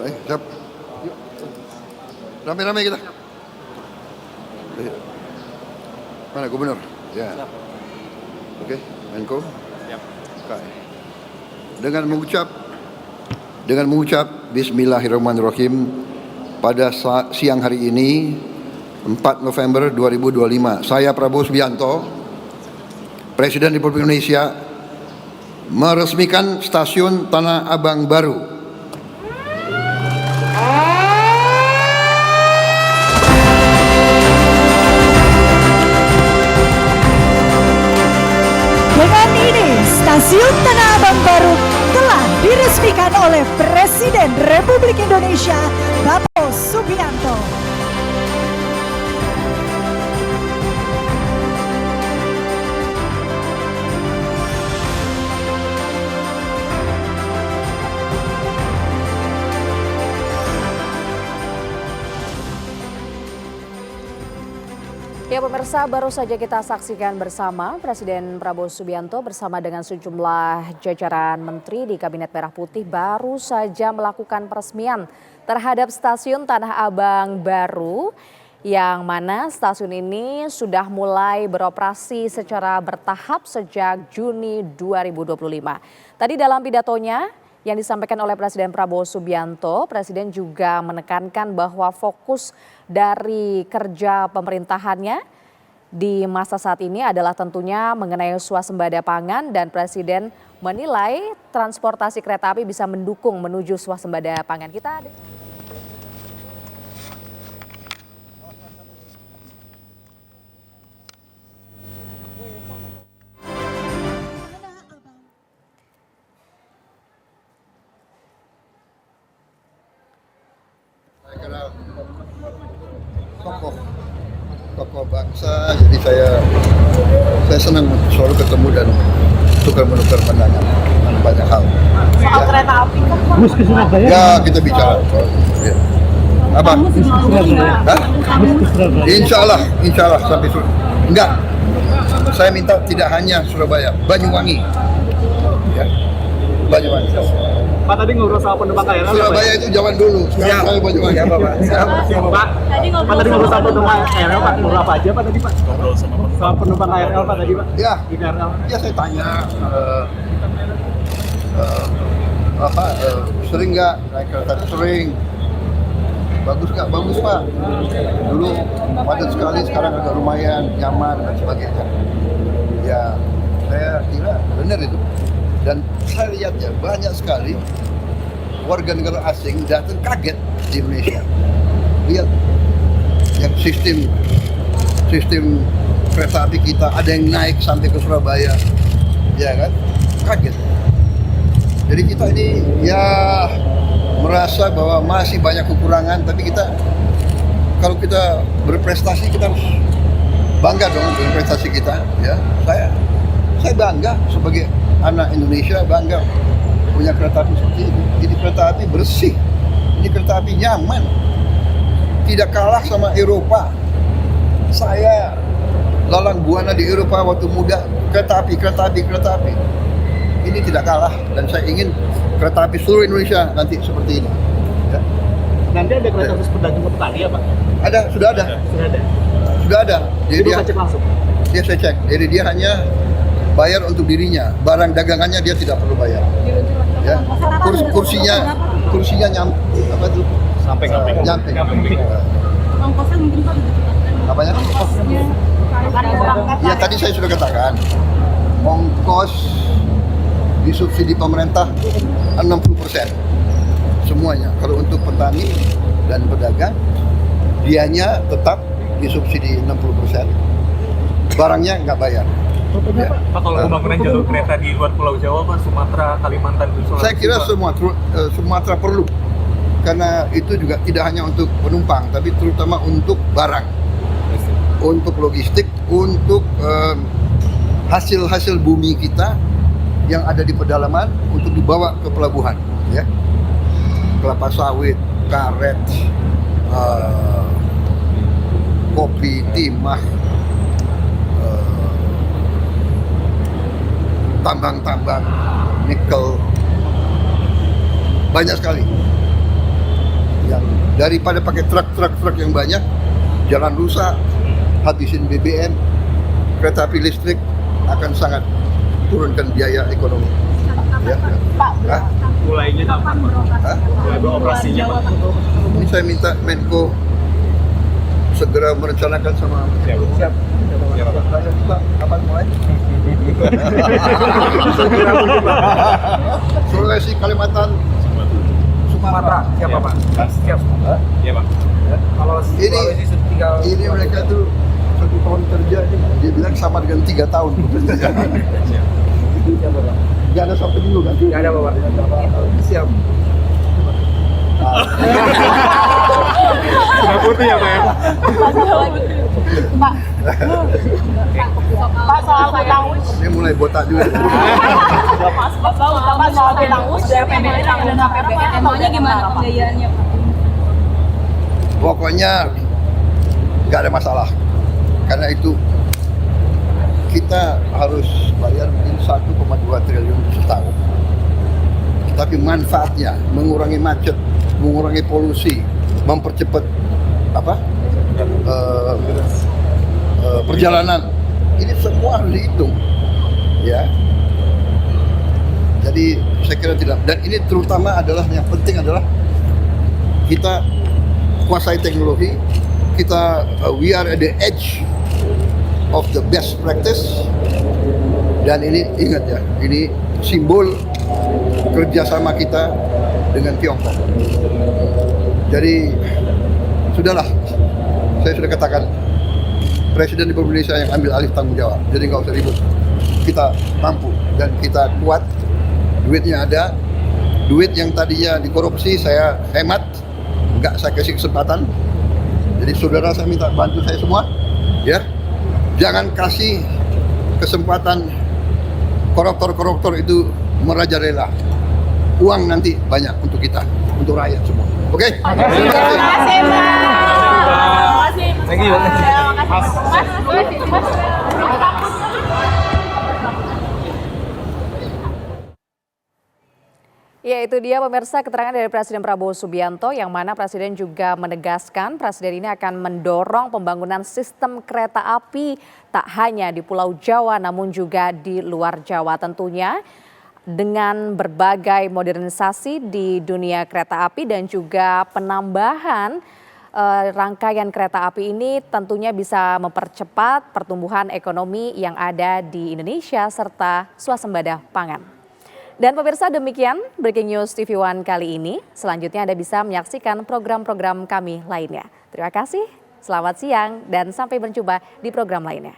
Siap. Yuk. Rame-rame kita. Mana gubernur? Ya. Oke, Menko. Siap. Oke. Dengan mengucap Bismillahirrahmanirrahim pada siang hari ini 4 November 2025, saya Prabowo Subianto, Presiden Republik Indonesia, meresmikan stasiun Tanah Abang baru. Dengan ini, stasiun Tanah Abang baru telah diresmikan oleh Presiden Republik Indonesia, Prabowo Subianto. Ya pemirsa, baru saja kita saksikan bersama Presiden Prabowo Subianto bersama dengan sejumlah jajaran menteri di Kabinet Merah Putih baru saja melakukan peresmian terhadap stasiun Tanah Abang baru, yang mana stasiun ini sudah mulai beroperasi secara bertahap sejak Juni 2025. Tadi dalam pidatonya yang disampaikan oleh Presiden Prabowo Subianto, Presiden juga menekankan bahwa fokus dari kerja pemerintahannya di masa saat ini adalah tentunya mengenai swasembada pangan, dan Presiden menilai transportasi kereta api bisa mendukung menuju swasembada pangan. Saya kenal tokoh bangsa, jadi saya senang selalu ketemu dan tukar-menukar pandangan tentang banyak hal. Soal kereta api kan Bus ke Surabaya? Ya, kita bicara soal ya. Apa? Bus ke Surabaya? Hah? Bus ke Surabaya? Insya Allah sampai enggak. Saya minta tidak hanya Surabaya, Banyuwangi. Ya, Banyuwangi. Pak, tadi ngobrol soal penumpang KRL. Surabaya itu zaman dulu. Sekarang saya Banyuwangi. Ya, Bapak. Pak, tadi ngobrol soal penumpang KRL, Pak. Ngobrol apa aja, Pak, tadi, Pak? Ngobrol soal penumpang KRL, Pak, tadi, Pak. Ya, Di KRL. ya saya tanya sering nggak naik kereta? Sering. Bagus nggak? Bagus, Pak. Dulu padat sekali, sekarang agak lumayan nyaman dan sebagainya. Ya, saya kira benar itu. Dan saya lihat ya, banyak sekali warga negara asing datang kaget di Indonesia. Lihat yang sistem kereta api kita, ada yang naik sampai ke Surabaya, ya kan? Kaget. Jadi kita ini ya merasa bahwa masih banyak kekurangan, tapi kalau kita berprestasi, kita harus bangga dong dengan prestasi kita. Ya, saya bangga sebagai anak Indonesia, bangga punya kereta api seperti ini. Ini kereta api bersih, ini kereta api nyaman, tidak kalah sama Eropa. Saya lalang buana di Eropa waktu muda, kereta api. Ini tidak kalah, dan saya ingin kereta api seluruh Indonesia nanti seperti ini. Ya. Nanti ada kereta khusus pedagang ke petani ya, Pak? Sudah ada. Sudah ada. Jadi Ibu cek langsung? Dia saya cek. Jadi dia hanya bayar untuk dirinya, barang dagangannya dia tidak perlu bayar. Ya, kursinya apa tuh? Samping. ongkosnya mungkin Pak ditetapkan. Apanya? Ongkosnya Ya tadi saya sudah katakan, ongkos disubsidi pemerintah 60% semuanya. Kalau untuk petani dan pedagang, dianya tetap disubsidi 60%, barangnya nggak bayar. Ya. Pak, kalau pembangunan jalur kereta di luar Pulau Jawa, Pak, Sumatera, Kalimantan, Sulawesi, Saya kira Sumatera perlu, karena itu juga tidak hanya untuk penumpang, tapi terutama untuk barang, untuk logistik, untuk hasil-hasil bumi kita yang ada di pedalaman untuk dibawa ke pelabuhan, ya, kelapa sawit, karet, kopi, timah, tambang-tambang, nikel, banyak sekali. yang daripada pakai truk yang banyak, jalan rusak, habisin BBM, kereta api listrik akan sangat turunkan biaya ekonomi. Ya. Hah? Mulainya kapan Pak? Hah? Mulai beroperasinya Pak? Ini saya minta Menko segera merencanakan sama Siap. saya juga kapan mulai? Sulawesi, Kalimantan, Sumatera. Siapa Pak? Siap. Iya Pak. Kalau Ini mereka tuh 1 tahun kerja, dia bilang sama dengan 3 tahun bekerja. Gak ada sampai dulu kan? Nggak ada Pak. Siap. Sudah putih ya Pak ya? Pak, soal hutang Ini mulai botak juga. Pak, soal hutang dari APBN dan APBN, emangnya gimana pembiayaannya Pak? Pokoknya nggak ada masalah. Karena itu kita harus bayar mungkin 1,2 triliun setahun. Tapi manfaatnya mengurangi macet, mengurangi polusi, mempercepat perjalanan. Ini semua harus dihitung, ya. Jadi saya kira tidak. Dan ini terutama adalah yang penting adalah kita kuasai teknologi. Kita we are at the edge of the best practice. Dan ini ingat ya, ini simbol kerjasama kita dengan Tiongkok. Jadi sudahlah, saya sudah katakan Presiden Republik Indonesia yang ambil alih tanggung jawab. Jadi nggak usah ribut. Kita mampu dan kita kuat. Duitnya ada. Duit yang tadinya dikorupsi saya hemat, nggak saya kasih kesempatan. Jadi saudara saya minta bantu saya semua, ya. Jangan kasih kesempatan koruptor itu merajalela. Uang nanti banyak untuk kita, untuk rakyat semua. Oke? Terima kasih Pak. Thank you. Ya, itu dia pemirsa keterangan dari Presiden Prabowo Subianto yang mana Presiden juga menegaskan Presiden ini akan mendorong pembangunan sistem kereta api tak hanya di Pulau Jawa namun juga di luar Jawa tentunya dengan berbagai modernisasi di dunia kereta api dan juga penambahan rangkaian kereta api ini tentunya bisa mempercepat pertumbuhan ekonomi yang ada di Indonesia serta swasembada pangan. Dan pemirsa demikian Breaking News TV One kali ini. Selanjutnya Anda bisa menyaksikan program-program kami lainnya. Terima kasih, selamat siang dan sampai berjumpa di program lainnya.